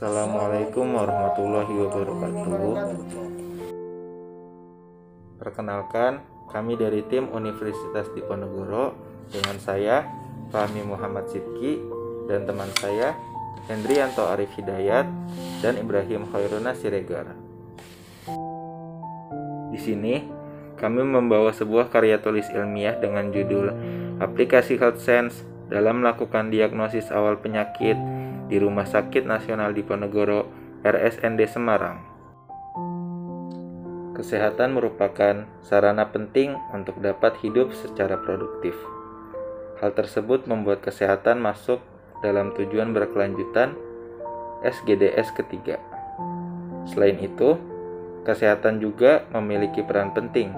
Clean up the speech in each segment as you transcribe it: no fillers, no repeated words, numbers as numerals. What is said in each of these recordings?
Assalamualaikum warahmatullahi wabarakatuh. Perkenalkan, kami dari tim Universitas Diponegoro dengan saya Fahmi Muhammad Sidki dan teman saya Hendrianto Arif Hidayat dan Ibrahim Khairuna Siregar. Di sini kami membawa sebuah karya tulis ilmiah dengan judul Aplikasi Health Sense dalam melakukan diagnosis awal penyakit di Rumah Sakit Nasional Diponegoro RSND Semarang. Kesehatan merupakan sarana penting untuk dapat hidup secara produktif. Hal tersebut membuat kesehatan masuk dalam tujuan berkelanjutan SGDS ketiga. Selain itu, kesehatan juga memiliki peran penting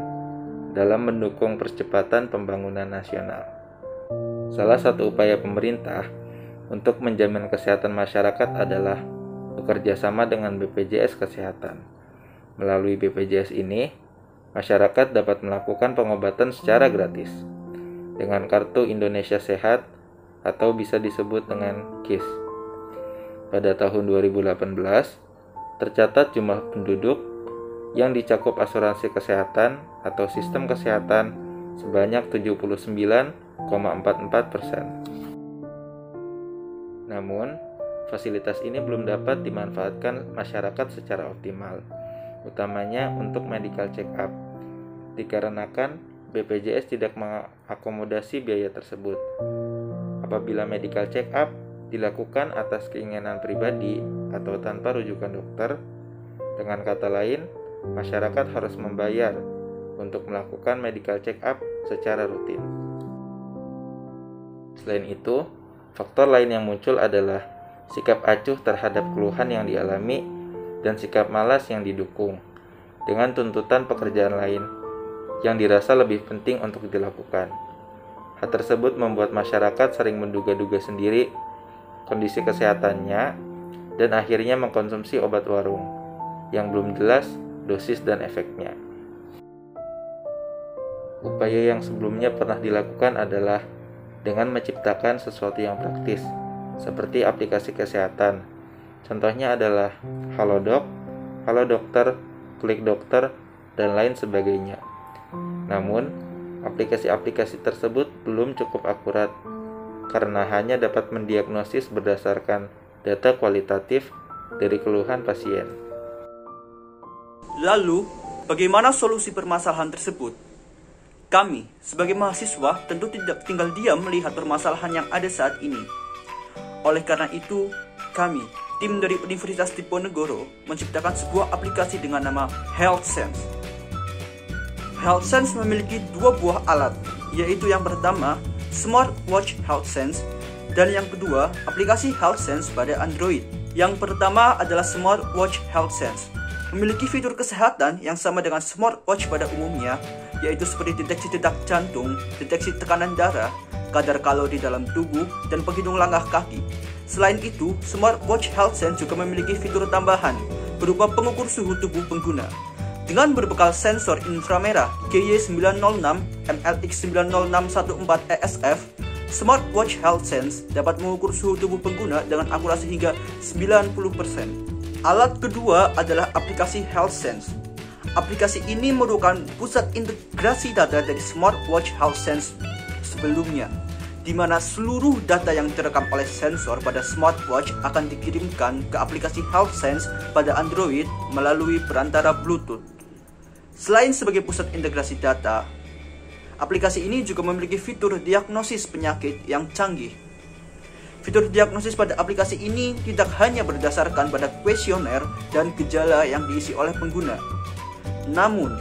dalam mendukung percepatan pembangunan nasional. Salah satu upaya pemerintah untuk menjamin kesehatan masyarakat adalah bekerja sama dengan BPJS Kesehatan. Melalui BPJS ini, masyarakat dapat melakukan pengobatan secara gratis dengan Kartu Indonesia Sehat atau bisa disebut dengan KIS. Pada tahun 2018, tercatat jumlah penduduk yang dicakup asuransi kesehatan atau sistem kesehatan sebanyak 79,44%. Namun, fasilitas ini belum dapat dimanfaatkan masyarakat secara optimal, utamanya untuk medical check-up, dikarenakan BPJS tidak mengakomodasi biaya tersebut. Apabila medical check-up dilakukan atas keinginan pribadi atau tanpa rujukan dokter, dengan kata lain, masyarakat harus membayar untuk melakukan medical check-up secara rutin. Selain itu, faktor lain yang muncul adalah sikap acuh terhadap keluhan yang dialami dan sikap malas yang didukung dengan tuntutan pekerjaan lain yang dirasa lebih penting untuk dilakukan. Hal tersebut membuat masyarakat sering menduga-duga sendiri kondisi kesehatannya dan akhirnya mengkonsumsi obat warung yang belum jelas dosis dan efeknya. Upaya yang sebelumnya pernah dilakukan adalah dengan menciptakan sesuatu yang praktis, seperti aplikasi kesehatan. Contohnya adalah Halodoc, Halo Dokter, Klik Dokter, dan lain sebagainya. Namun, aplikasi-aplikasi tersebut belum cukup akurat, karena hanya dapat mendiagnosis berdasarkan data kualitatif dari keluhan pasien. Lalu, bagaimana solusi permasalahan tersebut? Kami, sebagai mahasiswa, tentu tidak tinggal diam melihat permasalahan yang ada saat ini. Oleh karena itu, kami, tim dari Universitas Diponegoro, menciptakan sebuah aplikasi dengan nama Health Sense. Health Sense memiliki dua buah alat, yaitu yang pertama, Smartwatch Health Sense, dan yang kedua, aplikasi Health Sense pada Android. Yang pertama adalah Smartwatch Health Sense. Memiliki fitur kesehatan yang sama dengan smartwatch pada umumnya, yaitu seperti deteksi detak jantung, deteksi tekanan darah, kadar kalori dalam tubuh, dan penghitung langkah kaki. Selain itu, Smartwatch Health Sense juga memiliki fitur tambahan berupa pengukur suhu tubuh pengguna. Dengan berbekal sensor inframerah GY906 MLX90614 ESF, Smartwatch Health Sense dapat mengukur suhu tubuh pengguna dengan akurasi hingga 90%. Alat kedua adalah aplikasi Health Sense. Aplikasi ini merupakan pusat integrasi data dari Smartwatch Health Sense sebelumnya, di mana seluruh data yang terekam oleh sensor pada smartwatch akan dikirimkan ke aplikasi Health Sense pada Android melalui perantara Bluetooth. Selain sebagai pusat integrasi data, aplikasi ini juga memiliki fitur diagnosis penyakit yang canggih. Fitur diagnosis pada aplikasi ini tidak hanya berdasarkan pada kuesioner dan gejala yang diisi oleh pengguna, namun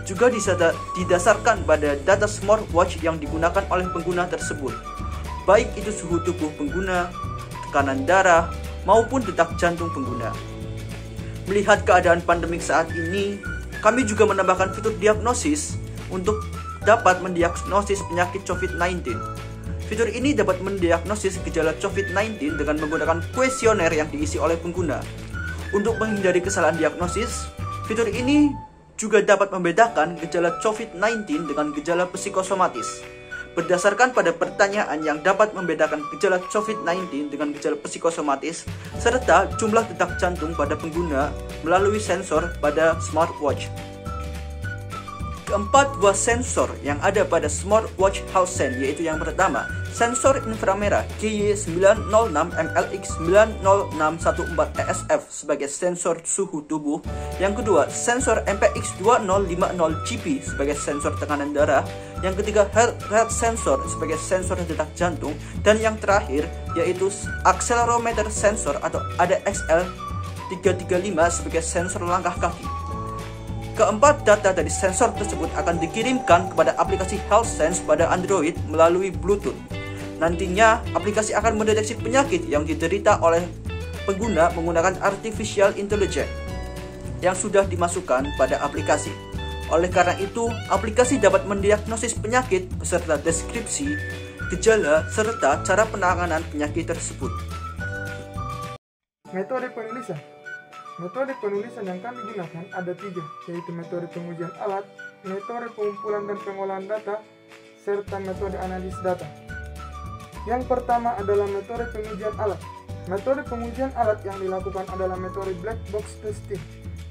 juga didasarkan pada data smartwatch yang digunakan oleh pengguna tersebut, baik itu suhu tubuh pengguna, tekanan darah, maupun detak jantung pengguna. Melihat keadaan pandemik saat ini, kami juga menambahkan fitur diagnosis untuk dapat mendiagnosis penyakit COVID-19. Fitur ini dapat mendiagnosis gejala COVID-19 dengan menggunakan kuesioner yang diisi oleh pengguna. Untuk menghindari kesalahan diagnosis, fitur ini juga dapat membedakan gejala COVID-19 dengan gejala psikosomatis. berdasarkan pada pertanyaan yang dapat membedakan gejala COVID-19 dengan gejala psikosomatis, serta jumlah detak jantung pada pengguna melalui sensor pada smartwatch. Keempat buah sensor yang ada pada smartwatch HealthSense yaitu yang pertama, sensor inframerah GY906MLX90614ESF sebagai sensor suhu tubuh. Yang kedua, sensor MPX2050GP sebagai sensor tekanan darah. Yang ketiga, heart rate sensor sebagai sensor detak jantung. Dan yang terakhir yaitu accelerometer sensor atau ADXL335 sebagai sensor langkah kaki. Keempat data dari sensor tersebut akan dikirimkan kepada aplikasi HealthSense pada Android melalui Bluetooth. Nantinya, aplikasi akan mendeteksi penyakit yang diderita oleh pengguna menggunakan artificial intelligence yang sudah dimasukkan pada aplikasi. Oleh karena itu, aplikasi dapat mendiagnosis penyakit beserta deskripsi, gejala, serta cara penanganan penyakit tersebut. Metode penulisan. Metode penulisan yang kami gunakan ada 3, yaitu metode pengujian alat, metode pengumpulan dan pengolahan data, serta metode analisis data. Yang pertama adalah metode pengujian alat. Metode pengujian alat yang dilakukan adalah metode black box testing.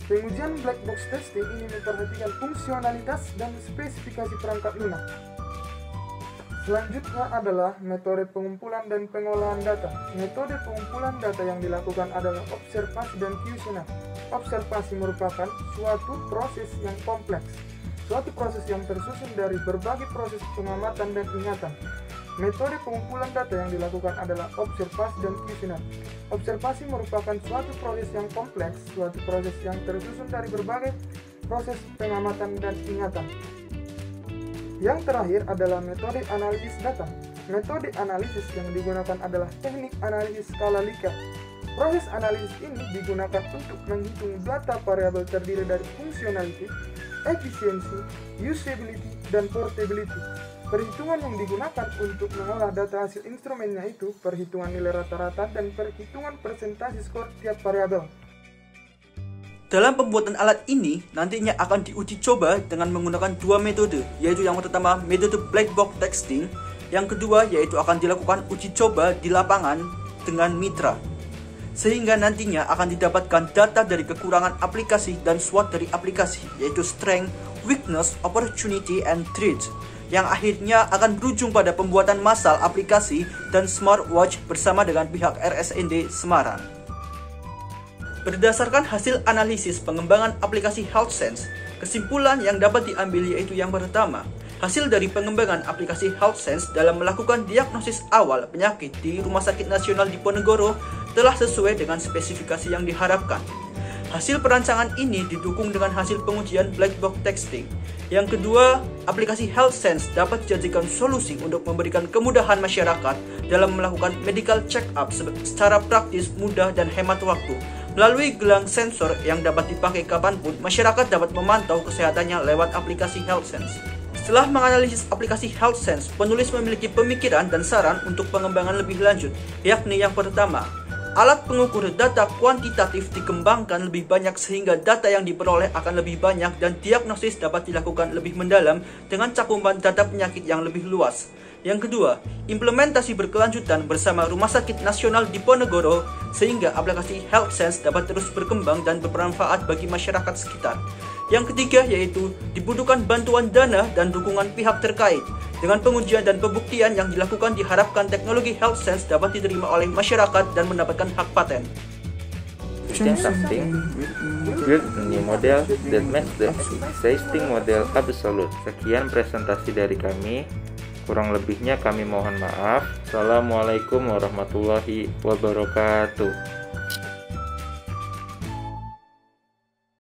Pengujian black box testing ini memperhatikan fungsionalitas dan spesifikasi perangkat lunak. Selanjutnya adalah metode pengumpulan dan pengolahan data. Metode pengumpulan data yang dilakukan adalah observasi dan questionnaire. Observasi merupakan suatu proses yang kompleks, suatu proses yang tersusun dari berbagai proses pengamatan dan ingatan. Metode pengumpulan data yang dilakukan adalah observasi dan questionnaire. Observasi merupakan suatu proses yang kompleks, suatu proses yang tersusun dari berbagai proses pengamatan dan ingatan. Yang terakhir adalah metode analisis data. Metode analisis yang digunakan adalah teknik analisis skala Likert. Proses analisis ini digunakan untuk menghitung data variabel terdiri dari fungsionality, efisiensi, usability, dan portability. Perhitungan yang digunakan untuk mengolah data hasil instrumennya itu perhitungan nilai rata-rata dan perhitungan persentase skor tiap variabel. Dalam pembuatan alat ini, nantinya akan diuji coba dengan menggunakan 2 metode, yaitu yang pertama metode black box testing, yang kedua yaitu akan dilakukan uji coba di lapangan dengan mitra. Sehingga nantinya akan didapatkan data dari kekurangan aplikasi dan SWOT dari aplikasi, yaitu strength, weakness, opportunity, and threat, yang akhirnya akan berujung pada pembuatan massal aplikasi dan smartwatch bersama dengan pihak RSND Semarang. Berdasarkan hasil analisis pengembangan aplikasi HealthSense, kesimpulan yang dapat diambil yaitu yang pertama, hasil dari pengembangan aplikasi HealthSense dalam melakukan diagnosis awal penyakit di Rumah Sakit Nasional Diponegoro telah sesuai dengan spesifikasi yang diharapkan. Hasil perancangan ini didukung dengan hasil pengujian black box testing. Yang kedua, aplikasi HealthSense dapat dijadikan solusi untuk memberikan kemudahan masyarakat dalam melakukan medical check-up secara praktis, mudah, dan hemat waktu. Melalui gelang sensor yang dapat dipakai kapanpun, masyarakat dapat memantau kesehatannya lewat aplikasi HealthSense. Setelah menganalisis aplikasi HealthSense, penulis memiliki pemikiran dan saran untuk pengembangan lebih lanjut, yakni yang pertama, alat pengukur data kuantitatif dikembangkan lebih banyak sehingga data yang diperoleh akan lebih banyak dan diagnosis dapat dilakukan lebih mendalam dengan cakupan data penyakit yang lebih luas. Yang kedua, implementasi berkelanjutan bersama Rumah Sakit Nasional Diponegoro sehingga aplikasi HealthSense dapat terus berkembang dan bermanfaat bagi masyarakat sekitar. Yang ketiga yaitu dibutuhkan bantuan dana dan dukungan pihak terkait. Dengan pengujian dan pembuktian yang dilakukan diharapkan teknologi HealthSense dapat diterima oleh masyarakat dan mendapatkan hak paten. Change something, build a new model that makes the existing model absolute. Sekian presentasi dari kami. Kurang lebihnya kami mohon maaf. Assalamualaikum warahmatullahi wabarakatuh.